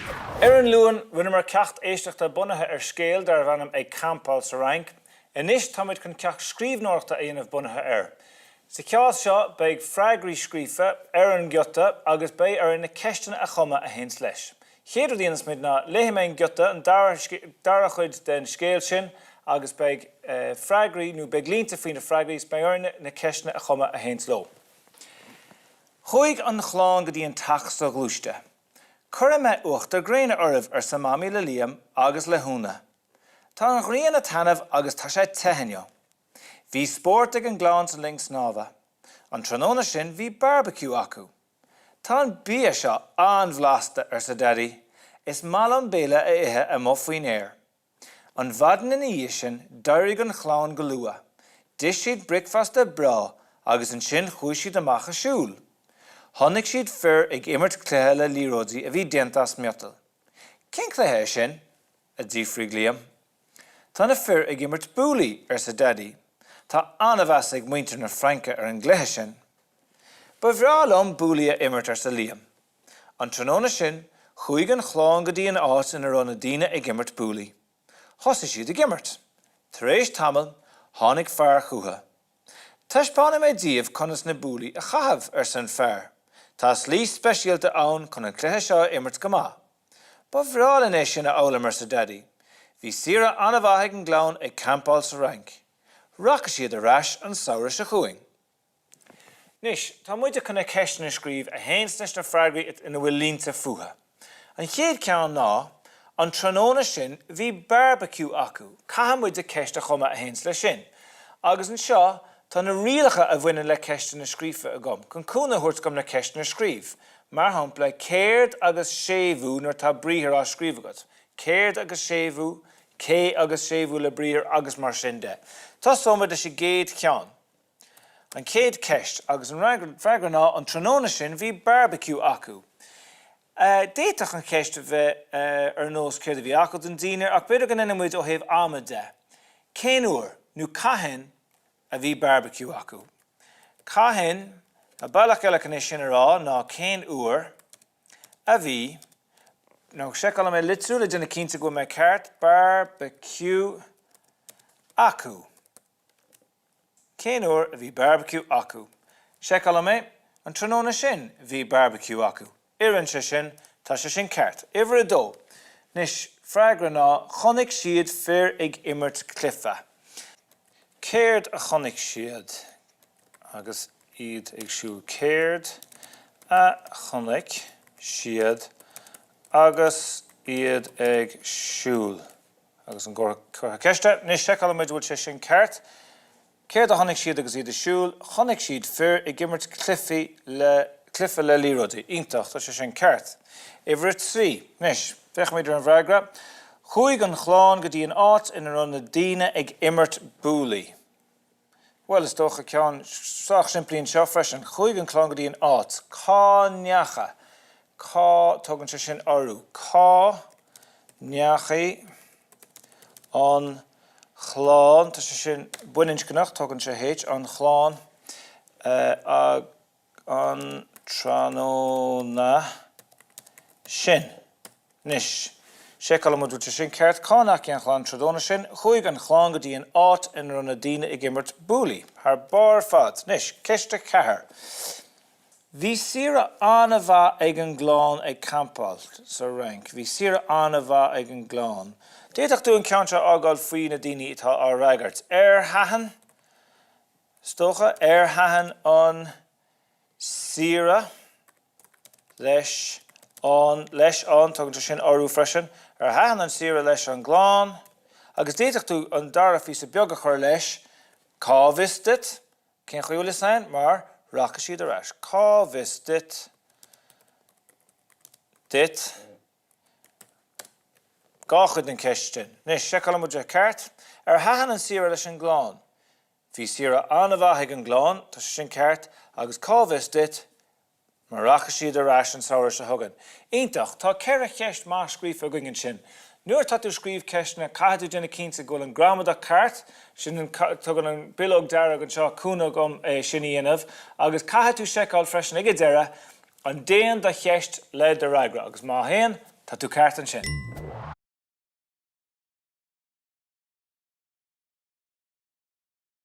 An luan rinne mar ceacht éisteachta bunaithe Scéal dar bhanam Ag Campáil sa Fhrainc, inis táid chun ceach scríbhneoireachta aonmh bunaithe Sa ceás seo beidh freagraí scríobhfaidh an gcutha agus beidh na Ceisteanna a chumadh a hains leis. Chéadú díanas muid na léimein gcutha an dara chuid den Scéal sin agus beidh freagraí nó beidh línta faoin na freagraí beidh na Ceisteanna a chumadh a hains ló. Chuig an chláán go dtí an tacht sa glúiste. Cura me uachtar gréine oribh sa mami le líam agus le húna. Tá an ghrian a tanmh agus tá sé tehanneo. Bhí spórt ag an gláán sa links náva. An tróna sin bhí barbecue acu. Tá an bia seo anbhlasta sa daddy, is mal an béle a ithe a mo faoin air. An bhadan in íos sin dairig an chláán go lua. Dis siad bricfast a bra agus an sin chuis siad amach a siúl. Honnig siad fir ag immert cléthe le líródí a bhí déantas miotal. Cén cléthe sin, a dí freagraí. Tá na fir ag immert búlaí sa daddy. Tá anabhas ag muintir na Fhrainc an gléthe sin. Ba bhreálum búlaí a immert sa líam. An tróna sin, chuig an chláán go dtí an áit in na daoine ag immert búlaí. Thosa siad ag immert. Tar éis tamil, tháinig fearr chuatha. Taispána mé díobh conas na búlaí a chahabh san fearr. Tá slí speisialta ann chun an cléthe seo immert go maith. Ba bhreálan é sin a ólamar sa daddy. Bhí sira anabhaithe an gláán Ag Campáil sa Fhrainc. Racha siad a rais an saoire sa chuing. Nis, tá muide chuna Ceisteanna scríobh a hains leis na freagraí ina bhfuil línta fuatha. An chéad ceann ná, an tróna sin bhí barbecue acu, caitheamh muide ceiste chuma a hains le sin. Agus an seo, tá na rialacha a bhaineann le Ceisteanna scríobhfa a gom, chun cúna thuirt gom na Ceisteanna scríobh. Mar shampla céard agus séimhú nuair tá bríthar á scríobh agat. Céard agus séimhú, cé agus séimhú le bríthar agus mar sin de. Tá somad a sé géad ceann. An céad ceist agus an freagra ná an tróna sin bhí barbecue acu. Déiteach an ceist bheith nós céir a bhí acu den dínar ach beidir gan inmuid ó thaobh ama de. Cén uair nó caitheann a bhí barbecue acu. Caitheann a bailach eile can sin ará ná cén uair a bhí nó seiceáil mé litriúla duna cínta go mé ceart barbecue acu. Cén uair a bhí barbecue acu. Seiceáil mé an tróna sin bhí barbecue acu. Irann sé sin tá sé sin ceart. Ihre dó. Nis freagra ná chonig siad fir ag immert clifa. Céard a chonig siad agus iad ag siúl. Céard a chonig siad agus iad ag siúl. Agus an gcótha ceiste, nis seiceáil méid bhfuil sé sin ceart. Céard a chonig siad agus iad a siúl, chonig siad fir ag immert clifa le líródaí. Ítach tá sé sin ceart. Ihre trí, nis, bheith méid an bhreagra. Chuig an chláán go dtí an áit ina na daoine ag immert búlaí. Well, is dócha ceann sách simplíonn seo freisin. Chuig an chláán go dtí an áit. Cá neacha. Cá tugann sé sin orú. Cá neachaí an chláán. Tá sé sin buinint gannach tugann sé héit an chláán an tróna sin. Nis. Seiceáil muid bhúilte sin ceart cánacha an chláán tróna sin, chuig an chláán go dtí an áit in na daoine ag immert búlaí. Thar bar fad. Nis, ceiste cethir. Bhí sira anabhaith ag an gláán Ag Campáil sa Fhrainc. Bhí sira anabhaith ag an gláán. Déiteach tú an ceann seo ágáil faoin na daoine atá á reagart. Haithan, stócha, haithan an sira leis an tugann sin orú freisin. Haithan an sira leis an gláán. Agus déiteach tú an dara fí sa beag a chur leis. Cábhis dit. Cén chuúil is sein, mar racha siad a rais. Cábhis dit. Gáchuid an ceistin. Nis, seiceáil muid a ceart. Haithan an sira leis an gláán. Bhí sira anabhaith ag an gláán, tá sé sin ceart, agus cábhis dit, mar racha siad a rais an saoire sa thugann. Ítach, tá ceithre cheist má scríobh a gingin sin. Nuair tá tú scríobh ceistena, caitheadú déna cínta go an gramadach ceart, sin tugann an bilóg dearg an seo cúna gom sin íanamh, agus caitheadú seiceáil freisin ige deire an déan de cheist le de reagra, agus má héan Tá tú ceart an sin.